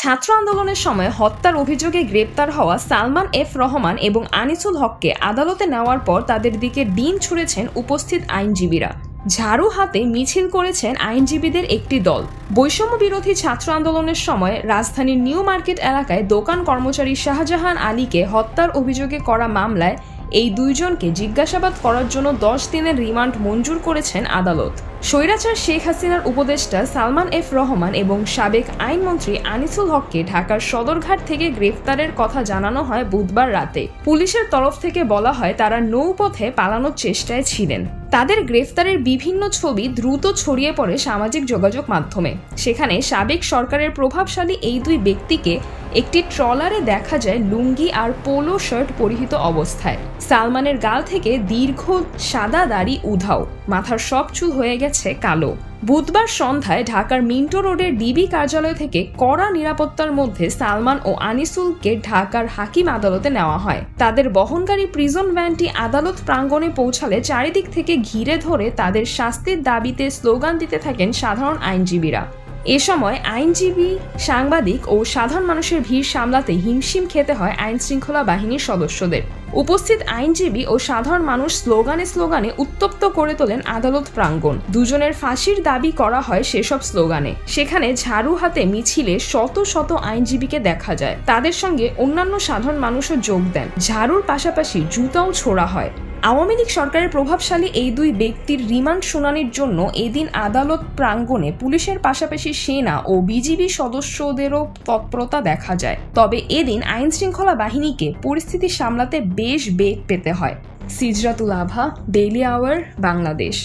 ছাত্র আন্দোলনের সময় হত্যার অভিযোগে গ্রেপ্তার হওয়া সালমান এফ রহমান এবং আনিসুল হককে আদালতে নেওয়ার পর তাদের দিকে ডিম ছুঁড়েছেন উপস্থিত আইনজীবীরা। ঝাড়ু হাতে মিছিল করেছেন আইনজীবীদের একটি দল। বৈষম্য বিরোধী ছাত্র আন্দোলনের সময় রাজধানীর নিউ মার্কেট এলাকায় দোকান কর্মচারী শাহজাহান আলীকে হত্যার অভিযোগে করা মামলায় এই দুইজনকে জিজ্ঞাসাবাদ করার জন্য 10 দিনের রিমান্ড মঞ্জুর করেছেন আদালত। স্বৈরাচার শেখ হাসিনার উপদেষ্টা সালমান এফ রহমান এবং সাবেক আইনমন্ত্রী আনিসুল হককে ঢাকার সদরঘাট থেকে গ্রেফতারের কথা জানানো হয় বুধবার রাতে। পুলিশের তরফ থেকে বলা হয় তারা নৌপথে পালানোর চেষ্টায় ছিলেন। তাদের গ্রেফতারের বিভিন্ন ছবি দ্রুত ছড়িয়ে পড়ে সামাজিক যোগাযোগ মাধ্যমে। সেখানে সাবেক সরকারের প্রভাবশালী এই দুই ব্যক্তিকে একটি ট্রলারে দেখা যায় লুঙ্গি আর পোলো শার্ট পরিহিত অবস্থায়। সালমানের গাল থেকে দীর্ঘ সাদা দাড়ি উধাও, মাথার সব চুল হয়ে গেছে কালো। বুধবার সন্ধ্যায় ঢাকার মিন্টো রোডের ডিবি কার্যালয় থেকে কড়া নিরাপত্তার মধ্যে সালমান ও আনিসুলকে ঢাকার হাকিম আদালতে নেওয়া হয়। তাদের বহনকারী প্রিজন ভ্যানটি আদালত প্রাঙ্গণে পৌঁছালে চারিদিক থেকে ঘিরে ধরে তাদের শাস্তির দাবিতে স্লোগান দিতে থাকেন সাধারণ আইনজীবীরা। এ সময় আইনজীবী, সাংবাদিক ও সাধারণ মানুষের ভিড় সামলাতে হিমশিম খেতে হয় আইন শৃঙ্খলা বাহিনীর সদস্যদের। উপস্থিত আইনজীবী ও সাধারণ মানুষ স্লোগানে উত্তপ্ত করে তোলেন আদালত প্রাঙ্গণ। দুজনের ফাঁসির দাবি করা হয় সেসব স্লোগানে। সেখানে ঝাড়ু হাতে মিছিলে শত শত আইনজীবীকে দেখা যায়। তাদের সঙ্গে অন্যান্য সাধারণ মানুষও যোগ দেন। ঝাড়ুর পাশাপাশি জুতাও ছোড়া হয়। আওয়ামী লীগ সরকারের প্রভাবশালী এই দুই ব্যক্তির রিমান্ড শুনানির জন্য এদিন আদালত প্রাঙ্গণে পুলিশের পাশাপাশি সেনা ও বিজিবি সদস্যদেরও তৎপরতা দেখা যায়। তবে এদিন আইন শৃঙ্খলা বাহিনীকে পরিস্থিতি সামলাতে বেশ বেগ পেতে হয়। সিজরাতুল আভা, ডেইলি আওয়ার, বাংলাদেশ।